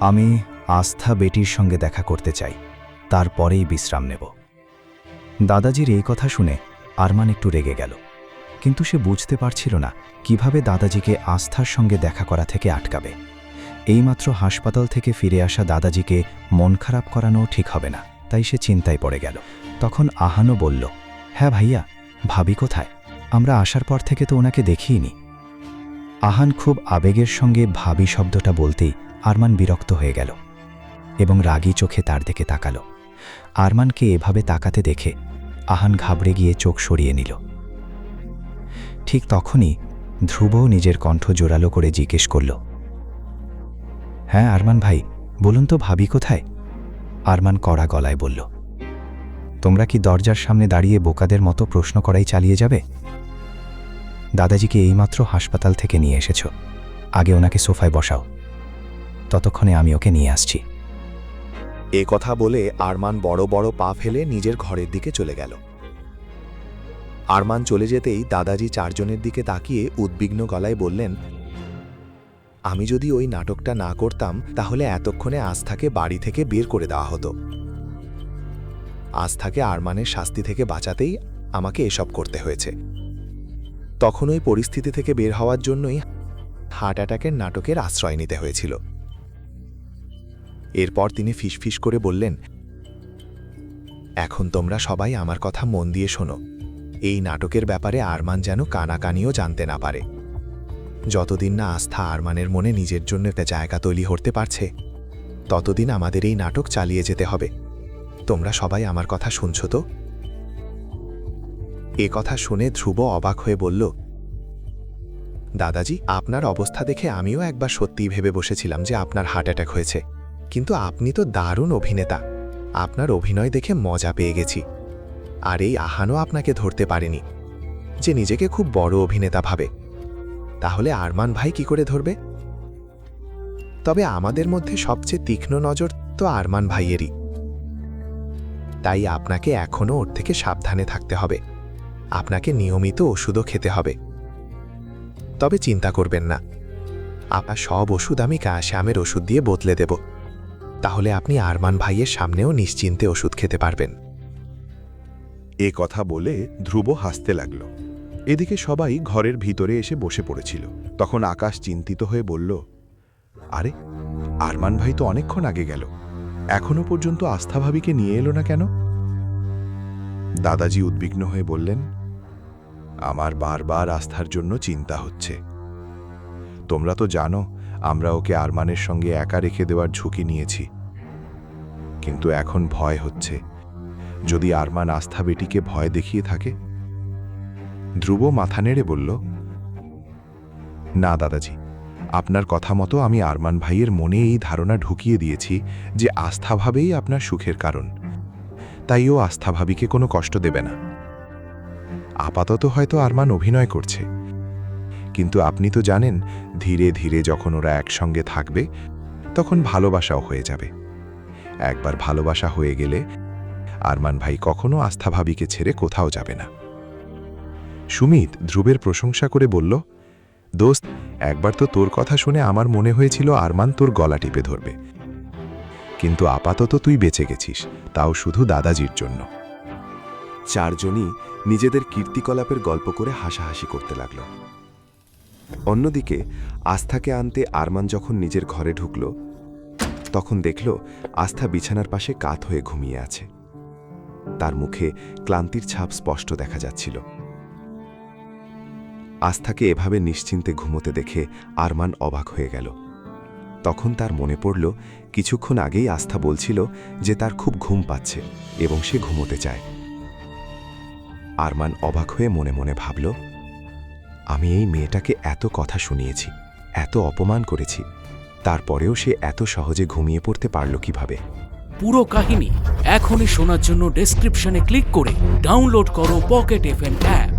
আমি আস্থা বেটির সঙ্গে দেখা করতে চাই, তারপরেই বিশ্রাম নেব। দাদাজির এই কথা শুনে আরমান একটু রেগে গেল, কিন্তু সে বুঝতে পারছিল না কিভাবে দাদাজিকে আস্থার সঙ্গে দেখা করা থেকে আটকাবে। এইমাত্র হাসপাতাল থেকে ফিরে আসা দাদাজিকে মন খারাপ করানো ঠিক হবে না, তাই সে চিন্তায় পড়ে গেল। তখন আহানও বলল, হ্যাঁ ভাইয়া, ভাবি কোথায়? আমরা আসার পর থেকে তো ওনাকে দেখিইনি। আহান খুব আবেগের সঙ্গে ভাবি শব্দটা বলতেই আরমান বিরক্ত হয়ে গেল এবং রাগী চোখে তার দিকে তাকালো। আরমানকে এভাবে তাকাতে দেখে আহান ঘাবড়ে গিয়ে চোখ সরিয়ে নিল। ঠিক তখনই ধ্রুবও নিজের কণ্ঠ জোরালো করে জিজ্ঞেস করল, হ্যাঁ আরমান ভাই, বলুন তো ভাবি কোথায়? আরমান কড়া গলায় বলল, তোমরা কি দরজার সামনে দাঁড়িয়ে বোকাদের মতো প্রশ্ন করাই চালিয়ে যাবে? দাদাজিকে এইমাত্র হাসপাতাল থেকে নিয়ে এসেছ, আগে ওনাকে সোফায় বসাও, ততক্ষণে আমি ওকে নিয়ে আসছি। এ কথা বলে আরমান বড় বড় পা ফেলে নিজের ঘরের দিকে চলে গেল। আরমান চলে যেতেই দাদাজি চারজনের দিকে তাকিয়ে উদ্বিগ্ন গলায় বললেন, আমি যদি ওই নাটকটা না করতাম তাহলে এতক্ষণে আস্থাকে বাড়ি থেকে বের করে দেওয়া হতো। আস্থাকে আরমানের শাস্তি থেকে বাঁচাতেই আমাকে এসব করতে হয়েছে। তখন ওই পরিস্থিতি থেকে বের হওয়ার জন্যই হার্ট অ্যাটাকের নাটকের আশ্রয় নিতে হয়েছিল। এরপর তিনি ফিসফিস করে বললেন, এখন তোমরা সবাই আমার কথা মন দিয়ে শোনো। এই নাটকের ব্যাপারে আরমান যেন কানাকানিও জানতে না পারে। যতদিন না আস্থা আরমানের মনে নিজের জন্য একটা জায়গা তৈরি করতে পারছে, ততদিন আমাদের এই নাটক চালিয়ে যেতে হবে। তোমরা সবাই আমার কথা শুনছো তো? এ কথা শুনে ধ্রুব অবাক হয়ে বলল, দাদাজি, আপনার অবস্থা দেখে আমিও একবার সত্যিই ভেবে বসেছিলাম যে আপনার হার্ট অ্যাটাক হয়েছে, কিন্তু আপনি তো দারুণ অভিনেতা। আপনার অভিনয় দেখে মজা পেয়ে গেছি। আর এই আহানও আপনাকে ধরতে পারেনি যে নিজেকে খুব বড় অভিনেতা ভাবে। তাহলে আরমান ভাই কি করে ধরবে? তবে আমাদের মধ্যে সবচেয়ে তীক্ষ্ণ নজর তো আরমান ভাইয়েরই। তাই আপনাকে এখনও ওর থেকে সাবধানে থাকতে হবে। আপনাকে নিয়মিত ওষুধও খেতে হবে। তবে চিন্তা করবেন না, আপনার সব ওষুধ আমি শ্যামের ওষুধ দিয়ে বদলে দেব। তাহলে আপনি আরমান ভাইয়ের সামনেও নিশ্চিন্তে ওষুধ খেতে পারবেন। এ কথা বলে ধ্রুব হাসতে লাগল। এদিকে সবাই ঘরের ভিতরে এসে বসে পড়েছিল। তখন আকাশ চিন্তিত হয়ে বলল, আরে, আরমান ভাই তো অনেকক্ষণ আগে গেল, এখনো পর্যন্ত আস্থা ভাবিকে নিয়ে এলো না কেন? দাদাজি উদ্বিগ্ন হয়ে বললেন, আমার বারবার আস্থার জন্য চিন্তা হচ্ছে। তোমরা তো জানো আমরা ওকে আরমানের সঙ্গে একা রেখে দেওয়ার ঝুঁকি নিয়েছি, কিন্তু এখন ভয় হচ্ছে যদি আরমান আস্থা বেটিকে ভয় দেখিয়ে থাকে। ধ্রুব মাথা নেড়ে বলল, না দাদাজি, আপনার কথা মতো আমি আরমান ভাইয়ের মনে এই ধারণা ঢুকিয়ে দিয়েছি যে আস্থা ভাবেই আপনার সুখের কারণ, তাই ও আস্থা ভাবিকে কোনো কষ্ট দেবে না। আপাতত হয়তো আরমান অভিনয় করছে, কিন্তু আপনি তো জানেন ধীরে ধীরে যখন ওরা একসঙ্গে থাকবে তখন ভালোবাসাও হয়ে যাবে। একবার ভালোবাসা হয়ে গেলে আরমান ভাই কখনো আস্থা ভাবিকে ছেড়ে কোথাও যাবে না। সুমিত ধ্রুবের প্রশংসা করে বলল, দোস্ত, একবার তো তোর কথা শুনে আমার মনে হয়েছিল আরমান তোর গলা টিপে ধরবে, কিন্তু আপাতত তুই বেঁচে গেছিস, তাও শুধু দাদাজির জন্য। চারজনই নিজেদের কীর্তিকলাপের গল্প করে হাসাহাসি করতে লাগল। অন্যদিকে আস্থাকে আনতে আরমান যখন নিজের ঘরে ঢুকল, তখন দেখল আস্থা বিছানার পাশে কাত হয়ে ঘুমিয়ে আছে। তার মুখে ক্লান্তির ছাপ স্পষ্ট দেখা যাচ্ছিল। আস্থাকে এভাবে নিশ্চিন্তে ঘুমোতে দেখে আরমান অবাক হয়ে গেল। তখন তার মনে পড়ল কিছুক্ষণ আগেই আস্থা বলছিল যে তার খুব ঘুম পাচ্ছে এবং সে ঘুমোতে চায়। আরমান অবাক হয়ে মনে মনে ভাবল, আমি এই মেয়েটাকে এত কথা শুনিয়েছি, এত অপমান করেছি, তারপরেও সে এত সহজে ঘুমিয়ে পড়তে পারল কিভাবে? পুরো কাহিনী এখনই শোনার জন্য ডেসক্রিপশনে ক্লিক করে ডাউনলোড করো পকেট এফএম অ্যাপ।